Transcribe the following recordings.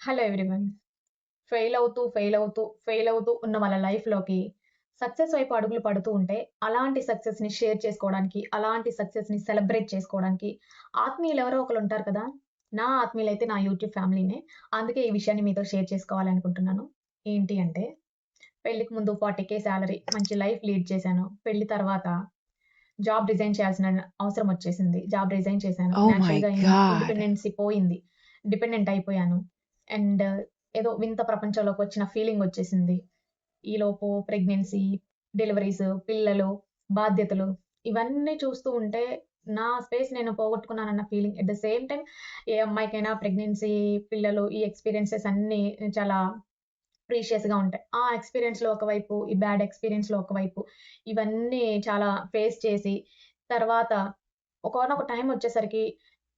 Hello everyone. Fail అవుతూ ఉన్న వాళ్ళ లైఫ్‌లోకి సక్సెస్ వైపు అడుగులు పడుతూ ఉంటే, అలాంటి సక్సెస్‌ని షేర్ చేసుకోవడానికి, అలాంటి సక్సెస్‌ని సెలబ్రేట్ చేసుకోవడానికి ఆత్మీయులు ఎవరో ఒకళ్ళు ఉంటారు కదా! నా ఆత్మీయులైతే నా యూట్యూబ్ ఫ్యామిలీనే. అందుకే ఈ విషయాన్ని మీతో షేర్ చేసుకోవాలనుకుంటున్నాను. ఏంటి అంటే, పెళ్ళికి ముందు 40,000 సాలరీ, మంచి లైఫ్ లీడ్ చేశాను. పెళ్లి తర్వాత జాబ్ రిజైన్ చేయాల్సిన అవసరం వచ్చేసింది. జాబ్ రిజైన్ చేశాను. Oh my నేచురల్‌గా god. ఇండిపెండెన్సీ పోయింది. డిపెండెంట్ అయిపోయాను. అండ్ ఏదో వింత ప్రపంచంలోకొచ్చిన ఫీలింగ్ వచ్చేసింది. ఈలోపు ప్రెగ్నెన్సీ, డెలివరీస్, పిల్లలు, బాధ్యతలు ఇవన్నీ చూస్తూ ఉంటే నా స్పేస్ నేను పోగొట్టుకున్నానన్న feeling. At the same time ఏ అమ్మాయికైనా ప్రెగ్నెన్సీ, పిల్లలు ఈ ఎక్స్‌పీరియన్సెస్ అన్నీ చాలా ప్రీషియస్‌గా ఉంటాయి. ఆ ఎక్స్‌పీరియన్స్‌లో ఒకవైపు, ఈ బ్యాడ్ ఎక్స్‌పీరియన్స్‌లో ఒకవైపు, ఇవన్నీ చాలా ఫేస్ చేసి, తర్వాత ఒకానొక టైమొచ్చేసరికి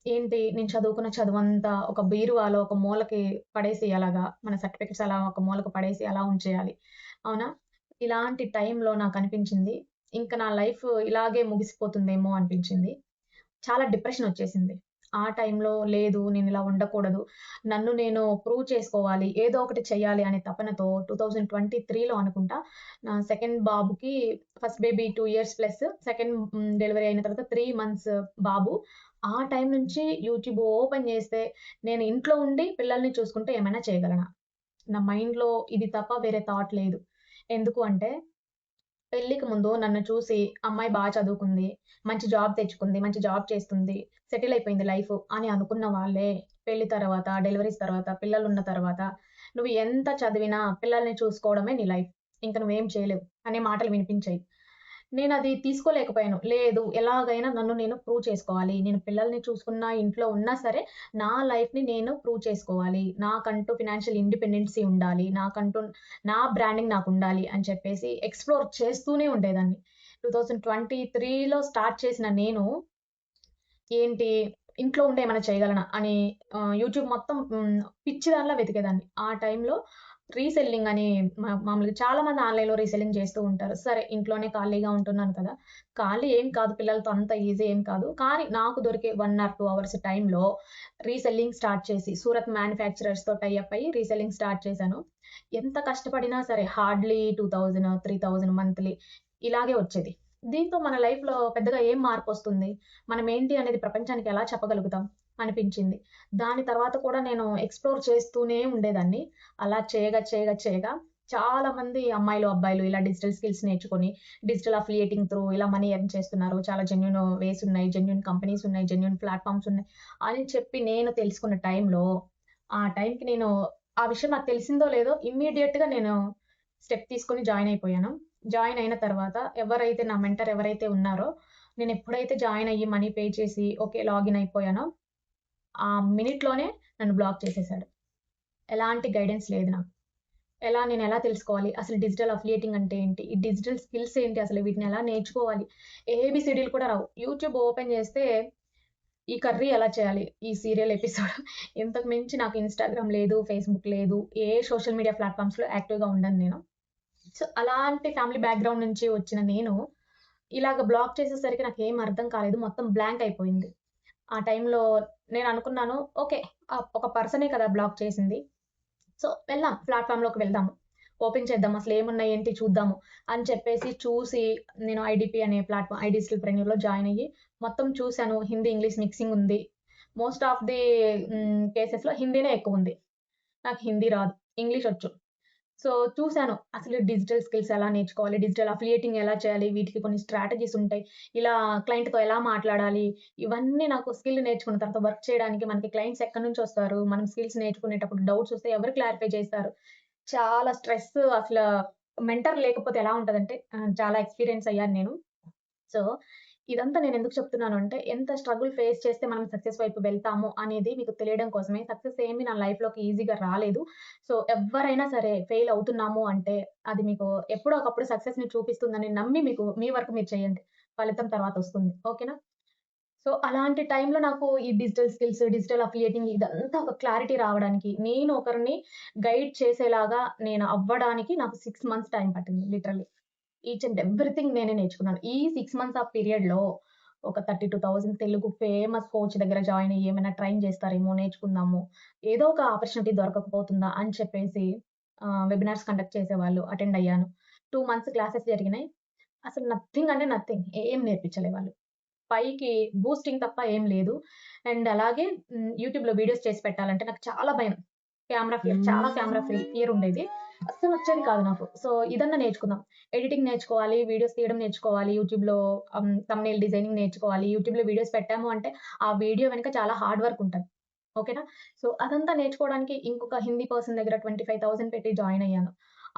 ఏంటి నేను చదువుకున్న చదువంతా ఒక బీరువాలో ఒక మూలకి పడేసి అలాగా మన సర్టిఫికేట్స్ అలా ఒక మూలకి పడేసి అలా ఉంచేయాలి. అవునా? ఇలాంటి టైంలో నాకనిపించింది, ఇంక నా లైఫ్ ఇలాగే ముగిసిపోతుందేమో అనిపించింది. చాలా డిప్రెషనొచ్చేసింది. ఆ టైంలో లేదు నేనిలా ఉండకూడదు. నన్ను నేను ప్రూవ్ చేసుకోవాలి. ఏదో ఒకటి చేయాలి అనే తపనతో 2023లో అనుకుంటా నా సెకండ్ బాబుకి first baby 2 years plus second delivery అయిన తర్వాత 3 మంత్స్ బాబు. ఆ టైం నుంచి యూట్యూబ్ ఓపెన్ చేస్తే నేను ఇంట్లో ఉండి పిల్లల్ని చూసుకుంటూ ఏమైనా చేయగలనా? నా మైండ్‌లో ఇది తప్ప వేరే థాట్ లేదు. ఎందుకు అంటే పెళ్ళికి ముందు నన్ను చూసి అమ్మాయి చదువుకుంది, మంచి జాబ్ తెచ్చుకుంది, మంచి జాబ్ చేస్తుంది, సెటిల్ అయిపోయింది లైఫు అని అనుకున్న వాళ్ళే పెళ్లి తర్వాత, డెలివరీస్ తర్వాత, పిల్లలున్న తర్వాత "నువ్వు ఎంత చదివినా పిల్లల్ని చూసుకోవడమే నీ లైఫ్. ఇంక నువ్వేం చేయలేవు" అనే మాటలు వినిపించాయి. నేనది తీసుకోలేకపోయాను. లేదు ఎలాగైనా నన్ను నేను ప్రూవ్ చేసుకోవాలి. నేను పిల్లల్ని చూసుకున్నా, ఇంట్లో ఉన్నా సరే నా లైఫ్‌ని నేను ప్రూవ్ చేసుకోవాలి. నాకంటూ ఫినాన్షియల్ ఇండిపెండెన్సీ ఉండాలి. నా బ్రాండింగ్ నాకుండాలి అని చెప్పేసి ఎక్స్‌ప్లోర్ చేస్తూనే ఉండేదాన్ని. 2023లో స్టార్ట్ చేసిన నేను ఏంటి ఇంట్లో ఉండి ఏమైనా చేయగలనా అని యూట్యూబ్ మొత్తం పిచ్చిదానిలా వెతికేదాన్ని. ఆ టైంలో రీసెల్లింగ్ అని మామూలుగా చాలామంది ఆన్‌లైన్‌లో రీసెల్లింగ్ చేస్తూ ఉంటారు. సరే ఇంట్లోనే ఖాళీగా ఉంటున్నాను కదా! ఖాళీ ఏం కాదు పిల్లలతో అంత ఈజీ ఏం కాదు. కానీ నాకు దొరికే 1 ఆర్ 2 అవర్స్ టైంలో రీసెల్లింగ్ స్టార్ట్ చేసి సూరత్ మ్యానుఫ్యాక్చరర్స్‌తో టై అప్ అయ్యి రీసెల్లింగ్ స్టార్ట్ చేశాను. ఎంత కష్టపడినా సరే హార్డ్‌లీ 2000, 3000 మంత్లీ ఇలాగే వచ్చేది. దీంతో మన లైఫ్‌లో పెద్దగా ఏం మార్పొస్తుంది? మనమేంటి అనేది ప్రపంచానికి ఎలా చెప్పగలుగుతాం అనిపించింది. దాని తర్వాత కూడా నేను ఎక్స్‌ప్లోర్ చేస్తూనే ఉండేదాన్ని. అలా చేయగా చాలామంది అమ్మాయిలు, అబ్బాయిలు ఇలా డిజిటల్ స్కిల్స్ నేర్చుకొని, డిజిటల్ అఫిలియేటింగ్ త్రూ ఇలా మనీ ఎర్న్ చేస్తున్నారు. చాలా జెన్యూన్ వేస్ ఉన్నాయి. జెన్యూన్ కంపెనీస్ ఉన్నాయి. జెన్యూన్ ప్లాట్‌ఫార్మ్స్ ఉన్నాయి. అని చెప్పి నేను తెలుసుకున్న టైంలో, ఆ టైంకి నేను ఆ విషయం నాకు తెలిసిందో లేదో ఇమ్మీడియేట్‌గా నేను స్టెప్ తీసుకొని జాయిన్ అయిపోయాను. జాయిన్ అయిన తర్వాత ఎవరైతే నా మెంటర్ ఎవరైతే ఉన్నారో, నేనెప్పుడైతే జాయిన్ అయ్యి మనీ పే చేసి ఓకే. లాగిన్ అయిపోయానో, ఆ మినిట్‌లోనే నన్ను బ్లాక్ చేసేసాడు. ఎలాంటి గైడెన్స్ లేదు నాకు. నేనెలా తెలుసుకోవాలి? అసలు డిజిటల్ అఫిలియేటింగ్ అంటే ఏంటి? ఈ డిజిటల్ స్కిల్స్ ఏంటి అసలు? వీటిని ఎలా నేర్చుకోవాలి? ఏబీసీడీలు కూడా రావు. యూట్యూబ్ ఓపెన్ చేస్తే ఈ కర్రీ ఎలా చేయాలి? ఈ సీరియల్ ఎపిసోడ్ ఇంతకు మించి నాకు ఇన్‌స్టాగ్రామ్ లేదు, ఫేస్‌బుక్ లేదు. ఏ సోషల్ మీడియా ప్లాట్‌ఫార్మ్స్‌లో యాక్టివ్‌గా ఉండను నేను. సో, అలాంటి ఫ్యామిలీ బ్యాక్‌గ్రౌండ్ నుంచి వచ్చిన నేను, ఇలాగ బ్లాక్ చేసేసరికి నాకేం అర్థం కాలేదు. మొత్తం బ్లాంక్ అయిపోయింది. ఆ టైంలో నేననుకున్నాను, ఓకే. ఒక పర్సనే కదా బ్లాక్ చేసింది. సో, వెళ్దాం ప్లాట్‌ఫార్మ్‌లోకి వెళ్దాము. ఓపెన్ చేద్దాం. అసలేమున్నాయి, ఏంటి చూద్దాము అని చెప్పేసి చూసి, నేను ఐడీపీ అనే ప్లాట్‌ఫార్మ్ ఐ డిజిటల్ ప్రెన్యూర్‌లో జాయిన్ అయ్యి, మొత్తం చూసాను. హిందీ, ఇంగ్లీష్ మిక్సింగ్ ఉంది. మోస్ట్ ఆఫ్ ది కేసెస్‌లో హిందీనే ఎక్కువుంది. నాకు హిందీ రాదు. ఇంగ్లీషొచ్చు. సో, చూసాను. అసలు డిజిటల్ స్కిల్స్ ఎలా నేర్చుకోవాలి? డిజిటల్ అఫిలియేటింగ్ ఎలా చేయాలి? వీటికి కొన్ని స్ట్రాటజీస్ ఉంటాయి. ఇలా క్లయింట్‌తో ఎలా మాట్లాడాలి? ఇవన్నీ నాకు స్కిల్ నేర్చుకున్న తర్వాత వర్క్ చేయడానికి మనకి క్లయింట్స్ ఎక్కడి నుంచొస్తారు? మనం స్కిల్స్ నేర్చుకునేటప్పుడు డౌట్స్ వస్తే ఎవరు క్లారిఫై చేస్తారు? చాలా స్ట్రెస్ అసల మెంటర్ లేకపోతే ఎలా ఉంటదంటే చాలా ఎక్స్‌పీరియన్స్ అయ్యాను నేను. సో, ఇదంతా నేనెందుకు చెప్తున్నాను అంటే, ఎంత స్ట్రగుల్ ఫేస్ చేస్తే మనం సక్సెస్ వైపు వెళ్తాము అనేది మీకు తెలియడం కోసమే. సక్సెస్ ఏమి నా లైఫ్‌లోకి ఈజీగా రాలేదు. సో, ఎవ్వరైనా సరే ఫెయిల్ అవుతున్నాము అంటే, అది మీకు ఎప్పుడో ఒకప్పుడు సక్సెస్‌ని చూపిస్తుందని నమ్మి మీ వర్క్ మీరు చేయండి. ఫలితం తర్వాతొస్తుంది. ఓకేనా? సో, అలాంటి టైంలో నాకు ఈ డిజిటల్ స్కిల్స్, డిజిటల్ అఫిలియేటింగ్ ఇదంతా ఒక క్లారిటీ రావడానికి, నేను ఒకరిని గైడ్ చేసేలాగా నేను అవ్వడానికి నాకు 6 మంత్స్ టైమ్ పట్టింది లిటరల్లీ. ఈచ్ అండ్ ఎవ్రీథింగ్ నేనే నేర్చుకున్నాను. ఈ 6 మంత్స్ ఆఫ్ పీరియడ్‌లో ఒక 32,000 తెలుగు ఫేమస్ కోచ్ దగ్గర జాయిన్ అయ్యి ఏమైనా ట్రైన్ చేస్తారేమో, నేర్చుకుందాము. ఏదో ఒక ఆపర్చునిటీ దొరకకపోతుందా అని చెప్పేసి వెబినార్స్ కండక్ట్ చేసేవాళ్ళు. అటెండ్ అయ్యాను. 2 మంత్స్ క్లాసెస్ జరిగినాయి. అసలు నథింగ్ అంటే నథింగ్. ఏం నేర్పించలే వాళ్ళు. పైకి బూస్టింగ్ తప్ప ఏం లేదు. అండ్ అలాగే యూట్యూబ్‌లో వీడియోస్ చేసి పెట్టాలంటే నాకు చాలా భయం. కెమెరా ఫియర్ ఉండేది. అస్సలు వచ్చేది కాదు నాకు. సో, ఇదన్నా నేర్చుకుందాం. ఎడిటింగ్ నేర్చుకోవాలి, వీడియోస్ తీయడం నేర్చుకోవాలి, యూట్యూబ్‌లో థంబ్‌నెయిల్ డిజైనింగ్ నేర్చుకోవాలి. యూట్యూబ్‌లో వీడియోస్ పెట్టాము అంటే, ఆ వీడియో వెనక చాలా హార్డ్ వర్క్ ఉంటది. ఓకేనా? సో, అదంతా నేర్చుకోవడానికి ఇంకొక హిందీ పర్సన్ దగ్గర 25,000 పెట్టి జాయిన్ అయ్యాను.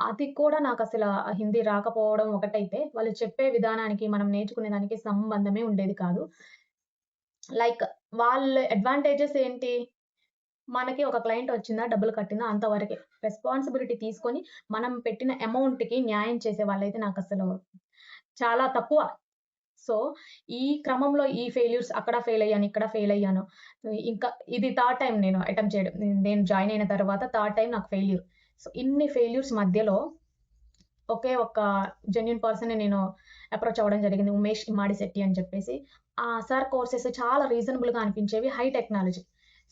అది కూడా నాకసల హిందీ రాకపోవడం ఒకటైతే, వాళ్ళు చెప్పే విధానానికి, మనం నేర్చుకునే దానికి సంబంధమే ఉండేది కాదు. లైక్ వాళ్ళ అడ్వాంటేజెస్ ఏంటి? మనకి ఒక క్లయింట్ వచ్చిందా, డబ్బులు కట్టిందా అంతవరకే. రెస్పాన్సిబిలిటీ తీసుకొని మనం పెట్టిన అమౌంట్‌కి న్యాయం చేసే వాళ్ళైతే నాకసలు చాలా తక్కువ. సో, ఈ క్రమంలో ఈ ఫెయిల్యూర్స్ అక్కడ ఫెయిల్ అయ్యాను, ఇక్కడ ఫెయిల్ అయ్యాను. ఇంకా ఇది థర్డ్ టైమ్ నేను అటెంప్ట్ చేయడం. నేను జాయిన్ అయిన తర్వాత థర్డ్ టైమ్ నాకు ఫెయిల్యూర్. సో, ఇన్ని ఫెయిల్యూర్స్ మధ్యలో ఒకే ఒక్క జెన్యూన్ పర్సన్‌ని నేను అప్రోచ్ అవ్వడం జరిగింది. ఉమేష్ ఇమ్మాడిశెట్టి అని చెప్పేసి. ఆ సార్ కోర్సెస్ చాలా రీజనబుల్‌గా అనిపించేవి. High technology.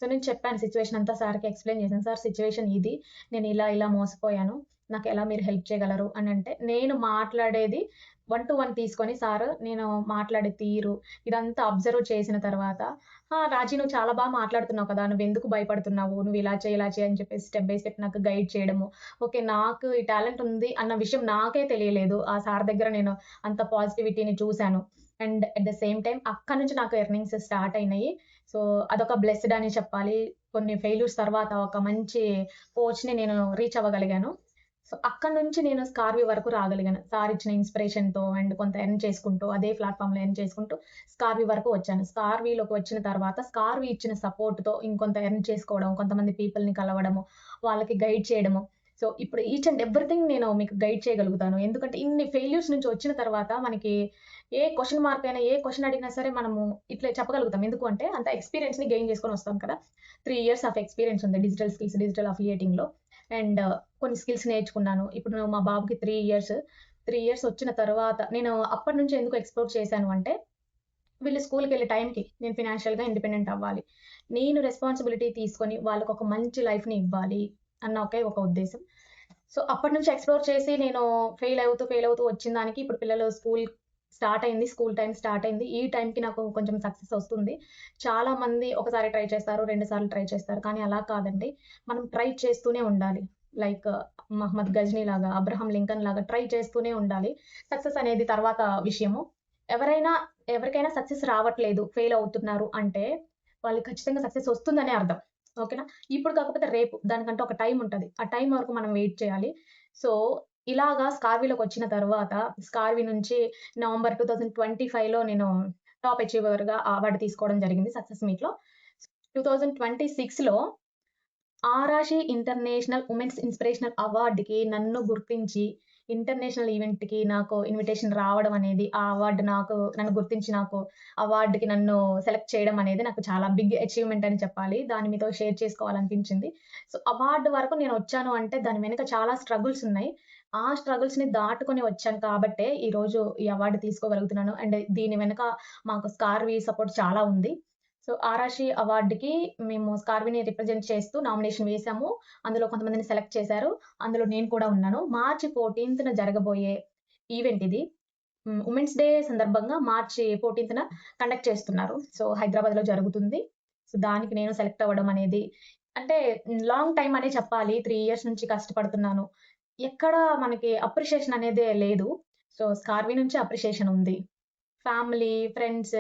సో, నేను చెప్పాను సిట్యుయేషన్ అంతా సార్‌కి ఎక్స్‌ప్లెయిన్ చేశాను. సార్ సిట్యుయేషన్ ఇది. నేను ఇలా మోసపోయాను. నాకెలా మీరు హెల్ప్ చేయగలరు అనంటే, నేను మాట్లాడేది 1 to 1 తీసుకొని సారు నేను మాట్లాడే తీరు ఇదంతా అబ్జర్వ్ చేసిన తర్వాత, రాజీ నువ్వు చాలా మాట్లాడుతున్నావు కదా! నువ్వెందుకు భయపడుతున్నావు? నువ్వు ఇలా చేయి, ఇలా చేయి అని చెప్పేసి స్టెప్ బై స్టెప్ నాకు గైడ్ చేయడము. ఓకే. నాకు ఈ టాలెంట్ ఉంది అన్న విషయం నాకే తెలియలేదు. ఆ సార్ దగ్గర నేను అంత పాజిటివిటీని చూసాను. And at the same time అక్కడి నుంచి నాకు ఎర్నింగ్స్ స్టార్ట్ అయినాయి. సో, అదొక బ్లెస్డ్ అని చెప్పాలి. కొన్ని ఫెయిల్యూర్స్ తర్వాత ఒక మంచి కోచ్‌ని నేను రీచ్ అవ్వగలిగాను. సో, అక్కడి నుంచి నేను స్కార్వి వరకు రాగలిగాను. సార్ ఇచ్చిన ఇన్‌స్పిరేషన్‌తో అండ్ కొంత ఎర్న్ చేసుకుంటూ, అదే ప్లాట్‌ఫార్మ్‌లో ఎర్న్ చేసుకుంటూ స్కార్వి వరకు వచ్చాను. స్కార్విలోకి వచ్చిన తర్వాత, స్కార్వి ఇచ్చిన సపోర్ట్‌తో ఇంకొంత ఎర్న్ చేసుకోవడం, కొంతమంది పీపుల్‌ని కలవడము, వాళ్ళకి గైడ్ చేయడము. సో, ఇప్పుడు ఈచ్ అండ్ ఎవ్రీథింగ్ నేను మీకు గైడ్ చేయగలుగుతాను. ఎందుకంటే ఇన్ని ఫెయిల్యూర్స్ నుంచి వచ్చిన తర్వాత మనకి ఏ క్వెషన్ మార్క్ అయినా, ఏ క్వెషన్ అడిగినా సరే మనము ఇట్లా చెప్పగలుగుతాం. ఎందుకు అంటే అంత ఎక్స్‌పీరియన్స్‌ని గెయిన్ చేసుకొని వస్తాం కదా! 3 ఇయర్స్ ఆఫ్ ఎక్స్‌పీరియన్స్ ఉంది డిజిటల్ స్కిల్స్, డిజిటల్ అఫిలియేటింగ్‌లో. అండ్ కొన్ని స్కిల్స్ నేర్చుకున్నాను. ఇప్పుడు మా బాబుకి 3 ఇయర్స్. 3 ఇయర్స్ వచ్చిన తర్వాత నేను అప్పటినుంచి ఎందుకు ఎక్స్‌ప్లోర్ చేశాను అంటే, వీళ్ళు స్కూల్‌కెళ్ళే టైంకి నేను ఫినాన్షియల్‌గా ఇండిపెండెంట్ అవ్వాలి. నేను రెస్పాన్సిబిలిటీ తీసుకొని వాళ్ళకొక మంచి లైఫ్‌ని ఇవ్వాలి అన్న ఒకే ఒక ఉద్దేశ్యం. సో, అప్పటినుంచి ఎక్స్‌ప్లోర్ చేసి నేను ఫెయిల్ అవుతూ వచ్చిన దానికి ఇప్పుడు పిల్లలు స్కూల్ స్టార్ట్ అయింది. స్కూల్ టైమ్ స్టార్ట్ అయింది. ఈ టైంకి నాకు కొంచెం సక్సెస్ ఒస్తుంది. చాలా మంది ఒకసారి ట్రై చేస్తారు, 2 సార్లు ట్రై చేస్తారు. కానీ అలా కాదండి. మనం ట్రై చేస్తూనే ఉండాలి. లైక్ మహమ్మద్ గజ్నీ లాగా, అబ్రహం లింకన్ లాగా ట్రై చేస్తూనే ఉండాలి. సక్సెస్ అనేది తర్వాత విషయము. ఎవరైనా ఎవరికైనా సక్సెస్ రావట్లేదు, ఫెయిల్ అవుతున్నారు అంటే, వాళ్ళు ఖచ్చితంగా సక్సెస్ ఒస్తుందనే అర్థం. ఓకేనా? ఇప్పుడు కాకపోతే రేపు. దానికంటూ ఒక టైమ్ ఉంటది. ఆ టైమ్ వరకు మనం వెయిట్ చేయాలి. సో, ఇలాగా స్కార్విలోకొచ్చిన తర్వాత, స్కార్వి నుంచి నవంబర్ 2025లో నేను టాప్ అచీవర్‌గా అవార్డ్ తీసుకోవడం జరిగింది సక్సెస్ మీట్‌లో. 2026లో ఆరాషి ఇంటర్నేషనల్ ఉమెన్స్ ఇన్‌స్పిరేషనల్ అవార్డ్‌కి నన్ను గుర్తించి, ఇంటర్నేషనల్ ఈవెంట్‌కి నాకు ఇన్విటేషన్ రావడం అనేది, ఆ అవార్డ్ నన్ను గుర్తించి నాకు అవార్డ్‌కి నన్ను సెలెక్ట్ చేయడం అనేది నాకు చాలా బిగ్ అచీవ్‌మెంట్ అని చెప్పాలి. దాన్ని మీతో షేర్ చేసుకోవాలనిపించింది. సో, అవార్డ్ వరకు నేనొచ్చాను అంటే దాని వెనక చాలా స్ట్రగుల్స్ ఉన్నాయి. ఆ స్ట్రగుల్స్‌ని దాటుకొని వచ్చాను కాబట్టే ఈరోజు ఈ అవార్డ్ తీసుకోగలుగుతున్నాను. అండ్ దీని వెనక మాకు స్కార్వి సపోర్ట్ చాలా ఉంది. సో, ఆరాషి అవార్డ్‌కి మేము స్కార్విని రిప్రజెంట్ చేస్తూ నామినేషన్ వేసాము. అందులో కొంతమందిని సెలెక్ట్ చేశారు. అందులో నేను కూడా ఉన్నాను. మార్చి 14థ్ జరగబోయే ఈవెంట్ ఇది. ఉమెన్స్ డే సందర్భంగా మార్చి 14థ్ కండక్ట్ చేస్తున్నారు. సో, హైదరాబాద్‌లో జరుగుతుంది. సో, దానికి నేను సెలెక్ట్ అవ్వడం అనేది అంటే లాంగ్ టైమ్ అనే చెప్పాలి. 3 ఇయర్స్ నుంచి కష్టపడుతున్నాను. ఎక్కడ మనకి అప్రిషియేషన్ అనేదే లేదు. సో, స్కార్వి నుంచి అప్రిషియేషన్ ఉంది. ఫ్యామిలీ, ఫ్రెండ్స్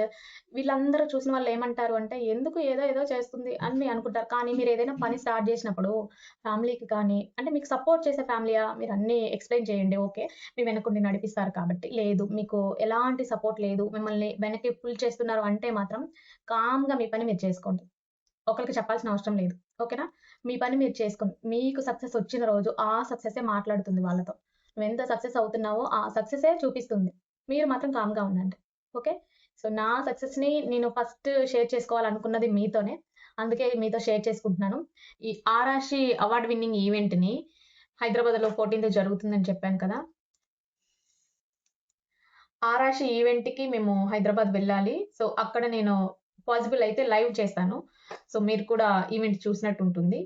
వీళ్ళందరూ చూసిన వాళ్ళేమంటారు అంటే, ఎందుకు ఏదో ఏదో చేస్తుంది అని అనుకుంటారు. కానీ మీరేదైనా పని స్టార్ట్ జేసినప్పుడు ఫ్యామిలీకి కానీ అంటే మీకు సపోర్ట్ చేసే ఫ్యామిలీయా? మీరన్నీ ఎక్స్‌ప్లెయిన్ చేయండి. ఓకే. మీ వెనకుండి నడిపిస్తారు కాబట్టి. లేదు మీకు ఎలాంటి సపోర్ట్ లేదు. మిమ్మల్ని వెనక్కి పుల్ చేస్తున్నారు అంటే మాత్రం కామ్‌గా మీ పని మీరు చేసుకోండి. ఒకళ్ళకి చెప్పాల్సిన అవసరం లేదు. ఓకేనా? మీ పని మీరు చేసుకోండి. మీకు సక్సెస్ వచ్చిన రోజు ఆ సక్సెసే మాట్లాడుతుంది వాళ్ళతో. నువ్వెంత సక్సెస్ అవుతున్నావో ఆ సక్సెసే చూపిస్తుంది. మీరు మాత్రం కామ్‌గా ఉండండి. ఓకే. సో, నా సక్సెస్‌ని నేను ఫస్ట్ షేర్ చేసుకోవాలనుకున్నది మీతోనే. అందుకే మీతో షేర్ చేసుకుంటున్నాను. ఈ ఆరాషి అవార్డ్ విన్నింగ్ ఈవెంట్‌ని హైదరాబాద్‌లో 14థ్ జరుగుతుందని చెప్పాను కదా! ఆరాషి ఈవెంట్‌కి మేము హైదరాబాద్ వెళ్ళాలి. సో, అక్కడ నేను పాసిబుల్ అయితే లైవ్ చేస్తాను. సో, మీరు కూడా ఈవెంట్ చూసినట్టు ఉంటుంది.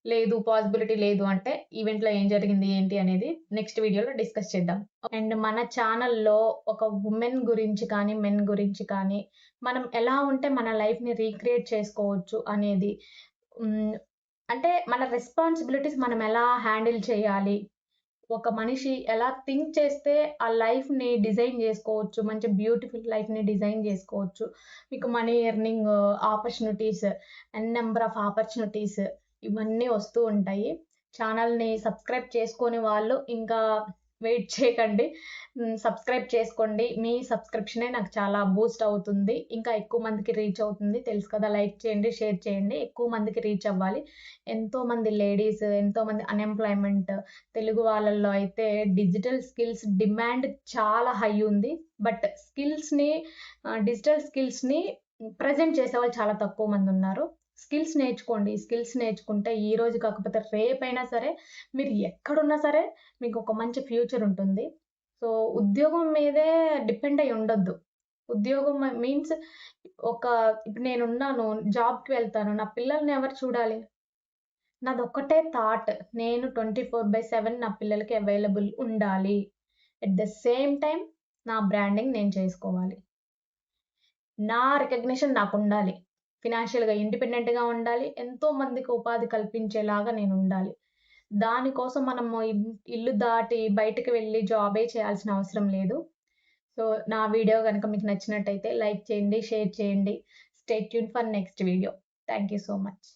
లేదు పాసిబిలిటీ లేదు అంటే ఈవెంట్‌లో ఏం జరిగింది ఏంటి అనేది నెక్స్ట్ వీడియోలో డిస్కస్ చేద్దాం. అండ్ మన ఛానల్‌లో ఒక వుమెన్ గురించి కానీ, మెన్ గురించి కానీ మనం ఎలా ఉంటే మన లైఫ్‌ని రీక్రియేట్ చేసుకోవచ్చు అనేది అంటే మన రెస్పాన్సిబిలిటీస్ మనం ఎలా హ్యాండిల్ చేయాలి? ఒక మనిషి ఎలా థింక్ చేస్తే ఆ లైఫ్‌ని డిజైన్ జేసుకోవచ్చు. మంచి బ్యూటిఫుల్ లైఫ్‌ని డిజైన్ జేసుకోవచ్చు. మీకు money earning opportunities, number of opportunities ఇవన్నీ వస్తూ ఉంటాయి. ఛానల్‌ని సబ్స్క్రైబ్ చేసుకోని వాళ్ళు ఇంకా వెయిట్ చేయకండి. సబ్స్క్రైబ్ చేసుకోండి. మీ సబ్స్క్రిప్షనే నాకు చాలా బూస్ట్ అవుతుంది. ఇంకా ఎక్కువ మందికి రీచ్ అవుతుంది. తెలుసు కదా! లైక్ చేయండి, షేర్ చేయండి. ఎక్కువ మందికి రీచ్ అవ్వాలి. ఎంతోమంది లేడీస్, ఎంతోమంది అన్‌ఎంప్లాయ్‌మెంట్ తెలుగు వాళ్ళల్లో అయితే డిజిటల్ స్కిల్స్ డిమాండ్ చాలా హై ఉంది. బట్ డిజిటల్ స్కిల్స్‌ని ప్రెజెంట్ చేసేవాళ్ళు చాలా తక్కువ మందున్నారు. స్కిల్స్ నేర్చుకోండి. స్కిల్స్ నేర్చుకుంటే ఈ రోజు కాకపోతే రేపైనా సరే మీరు ఎక్కడున్నా సరే మీకొక మంచి ఫ్యూచర్ ఉంటుంది. సో, ఉద్యోగం మీదే డిపెండ్ అయ్యి ఉండొద్దు. ఉద్యోగం మీన్స్ ఒక ఇప్పుడు నేనున్నాను, జాబ్‌కి వెళ్తాను. నా పిల్లల్ని ఎవరు చూడాలి? నాదొక్కటే థాట్. నేను 24/7 నా పిల్లలకి అవైలబుల్ ఉండాలి. ఎట్ ద సేమ్ టైమ్ నా బ్రాండింగ్ నేను చేసుకోవాలి. నా రికగ్నిషన్ నాకుండాలి. ఫినాన్షియల్‌గా ఇండిపెండెంట్‌గా ఉండాలి. ఎంతో మందికి ఉపాధి కల్పించేలాగా నేనుండాలి. దానికోసం మనము ఇల్లు దాటి బయటకి వెళ్లి జాబే చేయాల్సిన అవసరం లేదు. సో, నా వీడియో గనక మీకు నచ్చినట్టయితే లైక్ చేయండి, షేర్ చేయండి. Stay tune for next video. Thank you so much.